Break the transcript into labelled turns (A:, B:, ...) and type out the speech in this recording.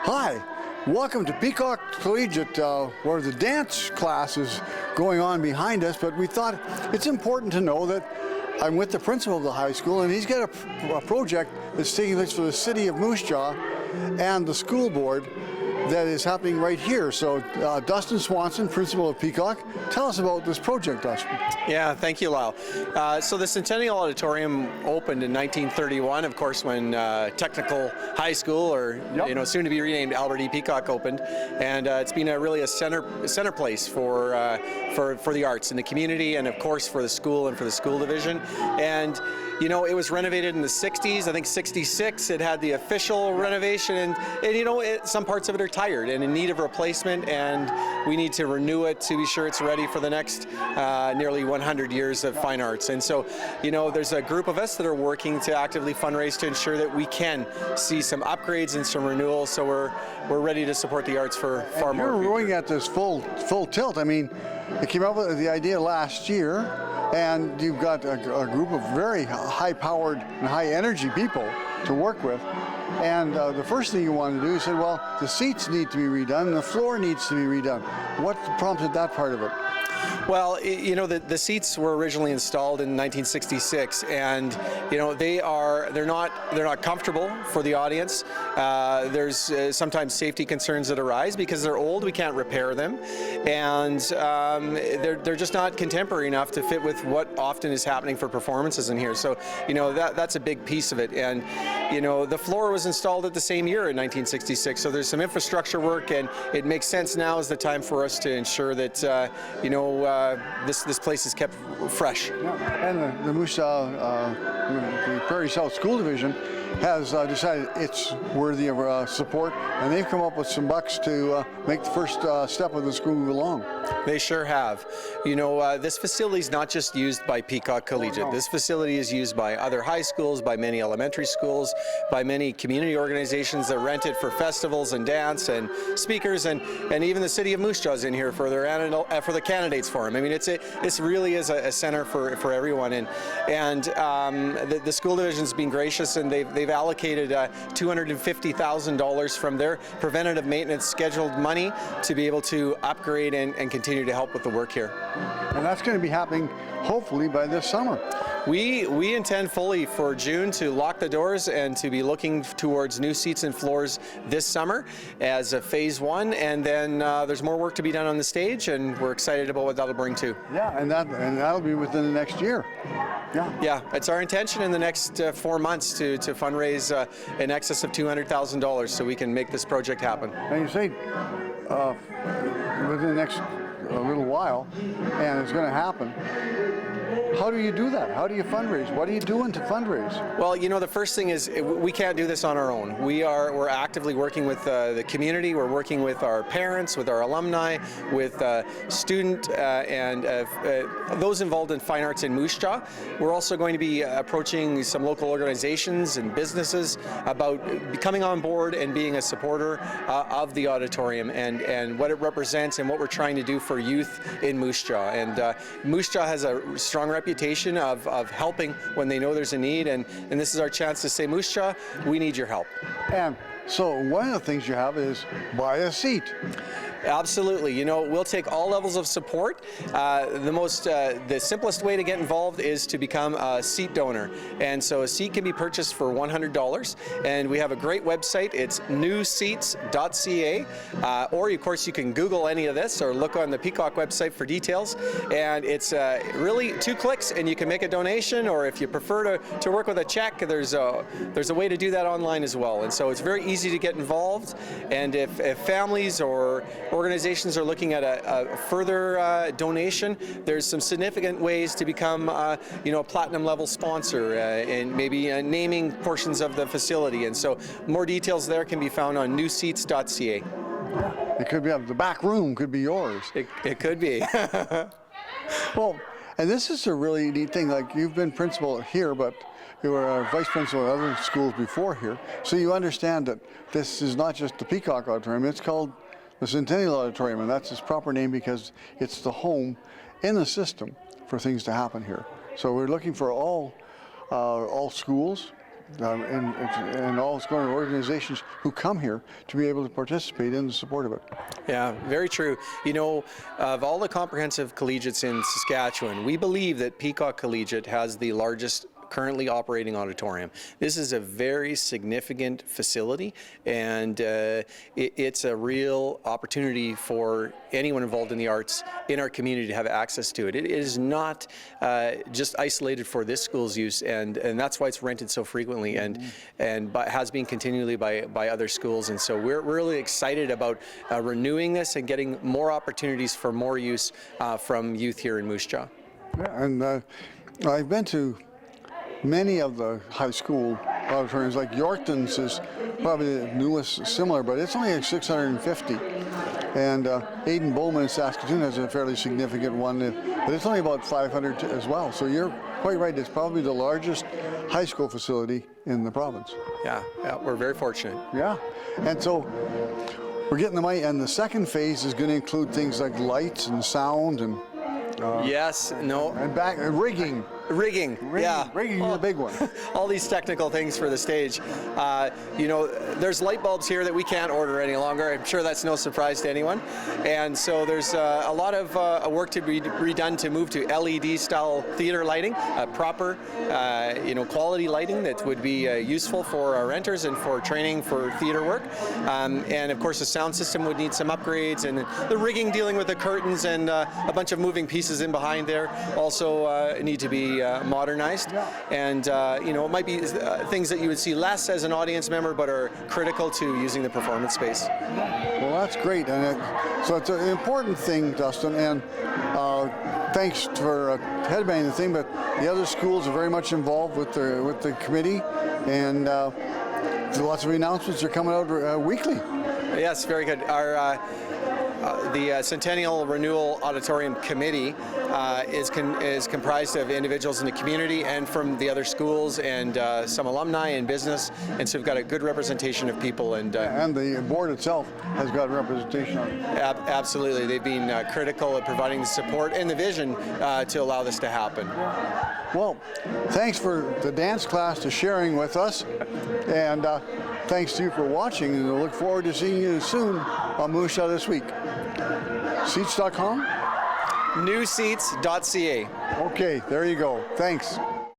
A: Hi, welcome to Peacock Collegiate, where the dance class is going on behind us, but we thought it's important to know that I'm with the principal of the high school, and he's got a project that's taking place for the city of Moose Jaw and the school board that is happening right here. So Dustin Swanson, principal of Peacock, tell us about this project, Dustin.
B: Yeah, thank you, Lyle. So the Centennial Auditorium opened in 1931, of course, when Technical High School, or soon to be renamed Albert E. Peacock, opened, and it's been really a center place for the arts in the community, and of course for the school and for the school division. And it was renovated in the 60s. I think 66 it had the official renovation, and some parts of it are tired and in need of replacement, and we need to renew it to be sure it's ready for the next nearly 100 years of fine arts. And so there's a group of us that are working to actively fundraise to ensure that we can see some upgrades and some renewals, so we're ready to support the arts for far more.
A: You're rowing at this full tilt. I mean, you came up with the idea last year, and you've got a group of very high-powered and high-energy people to work with. And the first thing you wanted to do, you said, well, the seats need to be redone, and the floor needs to be redone. What prompted that part of it?
B: Well, the seats were originally installed in 1966, and they're not comfortable for the audience. There's sometimes safety concerns that arise because they're old. We can't repair them, and they're just not contemporary enough to fit with what often is happening for performances in here. So that's a big piece of it. And the floor was installed at the same year in 1966. So there's some infrastructure work, and it makes sense now is the time for us to ensure that this place is kept fresh.
A: Yeah. And the Moose Jaw, the Prairie South School Division has decided it's worthy of support, and they've come up with some bucks to make the first step of the school move along.
B: They sure have. This facility is not just used by Peacock Collegiate.
A: Oh, no.
B: This facility is used by other high schools, by many elementary schools, by many community organizations that rent it for festivals and dance and speakers, and even the city of Moose Jaw is in here for the candidates forum. I mean, it's really is a center for everyone, and the school division's been gracious, and they've allocated $250,000 from their preventative maintenance scheduled money to be able to upgrade and continue to help with the work here.
A: And that's going to be happening hopefully by this summer.
B: We intend fully for June to lock the doors and to be looking towards new seats and floors this summer as a phase one, and then there's more work to be done on the stage, and we're excited about what that'll bring too.
A: Yeah, and that'll be within the next year.
B: Yeah, it's our intention in the next 4 months to fundraise in excess of $200,000 so we can make this project happen.
A: And you say within the next little while, and it's going to happen. How do you do that? How do you fundraise? What are you doing to fundraise?
B: Well, the first thing is we can't do this on our own. We're actively working with the community. We're working with our parents, with our alumni, with student and those involved in fine arts in Moose Jaw. We're also going to be approaching some local organizations and businesses about coming on board and being a supporter of the auditorium and what it represents and what we're trying to do for youth in Moose Jaw. And Moose Jaw has a strong reputation of helping when they know there's a need, and this is our chance to say, Moose Jaw, we need your help.
A: And so one of the things you have is buy a seat.
B: Absolutely. We'll take all levels of support. The simplest way to get involved is to become a seat donor. And so a seat can be purchased for $100. And we have a great website. It's newseats.ca. Or, of course, you can Google any of this or look on the Peacock website for details. And it's really 2 clicks, and you can make a donation. Or if you prefer to work with a check, there's a way to do that online as well. And so it's very easy to get involved. And if families or organizations are looking at a further donation, there's some significant ways to become a platinum level sponsor and maybe naming portions of the facility. And so more details there can be found on newseats.ca.
A: It could be the back room could be yours.
B: It could be.
A: Well, and this is a really neat thing. Like, you've been principal here, but you were a vice principal at other schools before here, so you understand that this is not just the Peacock Auditorium. It's called the Centennial Auditorium, and that's its proper name because it's the home in the system for things to happen here. So we're looking for all schools, and all its going organizations who come here to be able to participate in the support of it.
B: Yeah, very true. You know, of all the comprehensive collegiates in Saskatchewan, we believe that Peacock Collegiate has the largest currently operating auditorium. This is a very significant facility, and it's a real opportunity for anyone involved in the arts in our community to have access to it. It is not just isolated for this school's use, and that's why it's rented so frequently, and has been continually by other schools. And so we're really excited about renewing this and getting more opportunities for more use from youth here in Moose Jaw.
A: Yeah, and I've been to many of the high school auditoriums, like Yorkton's is probably the newest similar, but it's only like 650. And Aidan Bowman in Saskatoon has a fairly significant one, but it's only about 500 as well. So you're quite right, it's probably the largest high school facility in the province.
B: Yeah, we're very fortunate.
A: Yeah, and so we're getting the money, and the second phase is going to include things like lights and sound and
B: yes, no.
A: And rigging.
B: Rigging, yeah.
A: Rigging is a big one.
B: All these technical things for the stage. You know, there's light bulbs here that we can't order any longer. I'm sure that's no surprise to anyone. And so there's a lot of work to be redone to move to LED-style theater lighting, proper, quality lighting that would be useful for our renters and for training for theater work. And of course, the sound system would need some upgrades, and the rigging dealing with the curtains and a bunch of moving pieces in behind there also need to be modernized, and it might be things that you would see less as an audience member, but are critical to using the performance space.
A: Well, that's great, and so it's an important thing, Dustin. And thanks for headbanging the thing. But the other schools are very much involved with the committee, and lots of announcements are coming out weekly.
B: Yes, very good. Our the Centennial Renewal Auditorium Committee is comprised of individuals in the community and from the other schools, and some alumni and business, and so we've got a good representation of people. And
A: the board itself has got representation on it.
B: Absolutely. They've been critical of providing the support and the vision to allow this to happen.
A: Well, thanks for the dance class to sharing with us, and thanks to you for watching, and I look forward to seeing you soon on Moose Jaw This Week. Seats.com?
B: Newseats.ca.
A: Okay, there you go. Thanks.